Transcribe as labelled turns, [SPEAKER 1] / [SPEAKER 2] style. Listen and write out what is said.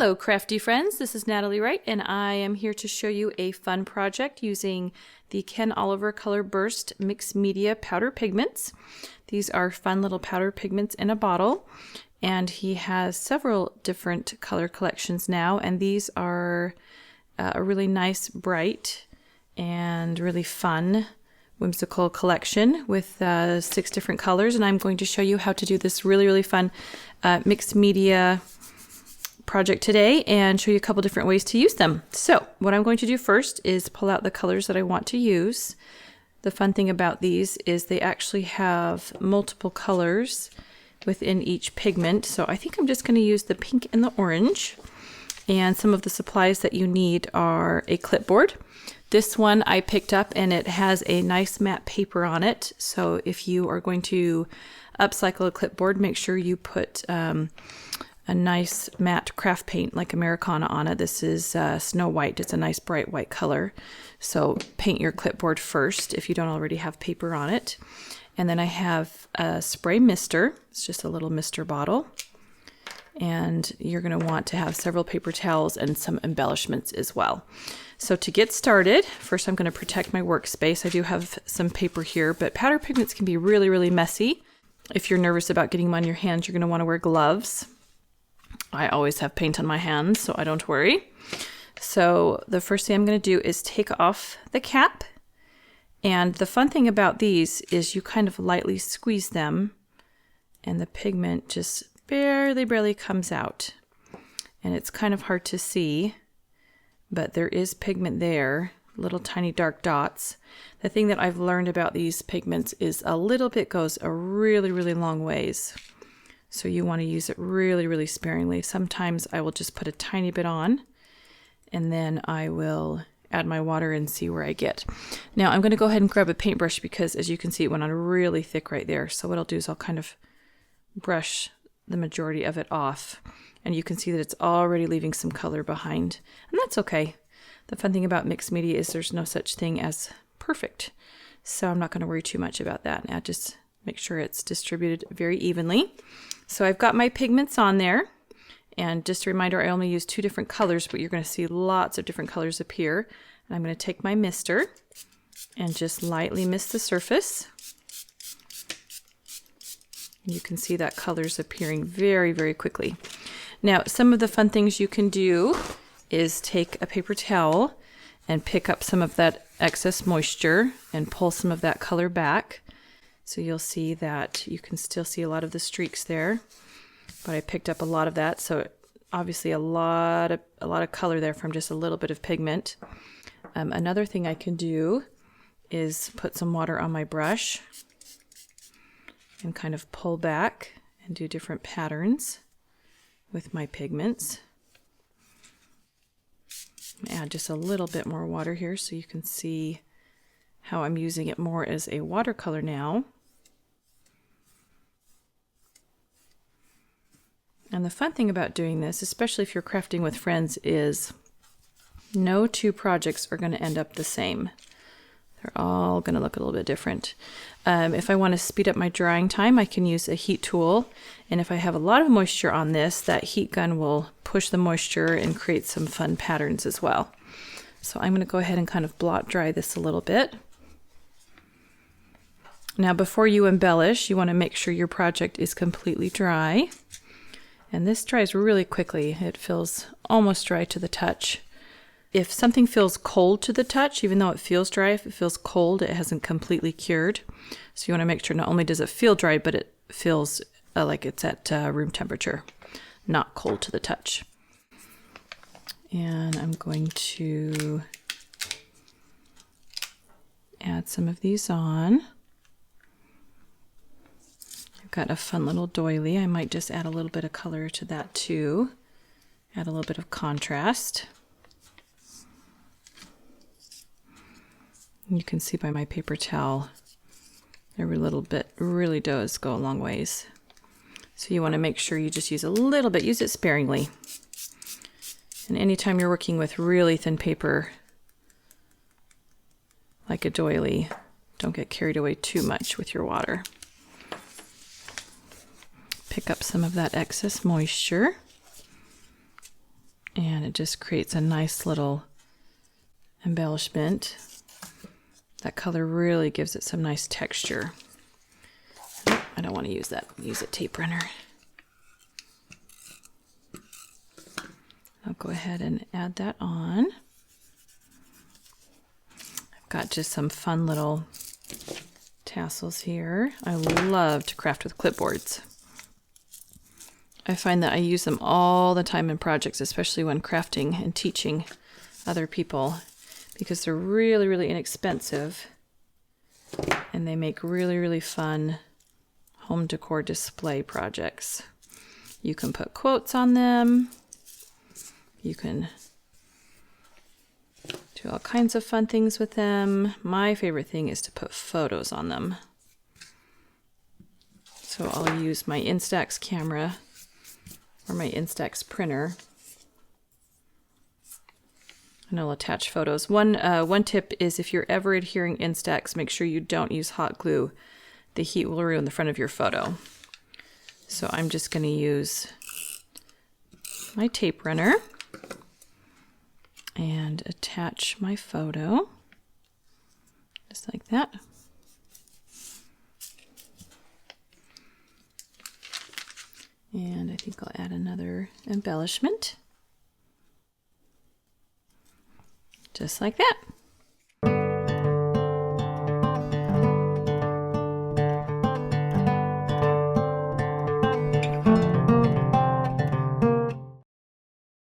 [SPEAKER 1] Hello crafty friends, this is Natalie Wright and I am here to show you a fun project using the Ken Oliver Color Burst Mixed Media Powder Pigments. These are fun little powder pigments in a bottle, and he has several different color collections now, and these are a really nice, bright, and really fun whimsical collection with 6 different colors, and I'm going to show you how to do this really fun mixed media project today and show you a couple different ways to use them. So what I'm going to do first is pull out the colors that I want to use. The fun thing about these is they actually have multiple colors within each pigment. So I think I'm just going to use the pink and the orange. And some of the supplies that you need are a clipboard. This one I picked up and it has a nice matte paper on it. So if you are going to upcycle a clipboard, make sure you put a nice matte craft paint like Americana on it. This is Snow White. It's a nice bright white color. So paint your clipboard first if you don't already have paper on it. And then I have a spray mister. It's just a little mister bottle. And you're going to want to have several paper towels and some embellishments as well. So to get started, first I'm going to protect my workspace. I do have some paper here, but powder pigments can be really messy. If you're nervous about getting them on your hands, you're going to want to wear gloves. I always have paint on my hands, so I don't worry. So the first thing I'm going to do is take off the cap. And the fun thing about these is you kind of lightly squeeze them and the pigment just barely comes out. And it's kind of hard to see, but there is pigment there, little tiny dark dots. The thing that I've learned about these pigments is a little bit goes a really long ways. So you want to use it really sparingly. Sometimes I will just put a tiny bit on and then I will add my water and see where I get. Now I'm going to go ahead and grab a paintbrush because as you can see it went on really thick right there. So what I'll do is I'll kind of brush the majority of it off, and you can see that it's already leaving some color behind, and that's okay. The fun thing about mixed media is there's no such thing as perfect. So I'm not going to worry too much about that. Now just make sure it's distributed very evenly. So I've got my pigments on there, and just a reminder, I only use 2 different colors, but you're going to see lots of different colors appear. And I'm going to take my mister and just lightly mist the surface. And you can see that color's appearing very quickly. Now, some of the fun things you can do is take a paper towel and pick up some of that excess moisture and pull some of that color back. So you'll see that you can still see a lot of the streaks there, but I picked up a lot of that. So obviously a lot of color there from just a little bit of pigment. Another thing I can do is put some water on my brush and kind of pull back and do different patterns with my pigments. Add just a little bit more water here so you can see how I'm using it more as a watercolor now. And the fun thing about doing this, especially if you're crafting with friends, is no 2 projects are going to end up the same. They're all going to look a little bit different. If I want to speed up my drying time, I can use a heat tool. And if I have a lot of moisture on this, that heat gun will push the moisture and create some fun patterns as well. So I'm going to go ahead and kind of blot dry this a little bit. Now before you embellish, you want to make sure your project is completely dry. And this dries really quickly. It feels almost dry to the touch. If something feels cold to the touch, even though it feels dry, if it feels cold, it hasn't completely cured. So you want to make sure not only does it feel dry, but it feels like it's at room temperature, not cold to the touch. And I'm going to add some of these on. Got a fun little doily. I might just add a little bit of color to that too. Add a little bit of contrast. You can see by my paper towel, every little bit really does go a long ways. So you want to make sure you just use a little bit, use it sparingly. And anytime you're working with really thin paper, like a doily, don't get carried away too much with your water. Pick up some of that excess moisture And it just creates a nice little embellishment. That color really gives it some nice texture. I don't want to use that. Use a tape runner. I'll go ahead and add that on. I've got just some fun little tassels here. I love to craft with clipboards. I find that I use them all the time in projects, especially when crafting and teaching other people, because they're really, really inexpensive and they make really, really fun home decor display projects. You can put quotes on them. You can do all kinds of fun things with them. My favorite thing is to put photos on them. So I'll use my Instax camera or my Instax printer, and I'll attach photos. One tip is, if you're ever adhering Instax, make sure you don't use hot glue. The heat will ruin the front of your photo. So I'm just going to use my tape runner and attach my photo just like that. And I think I'll add another embellishment just like that.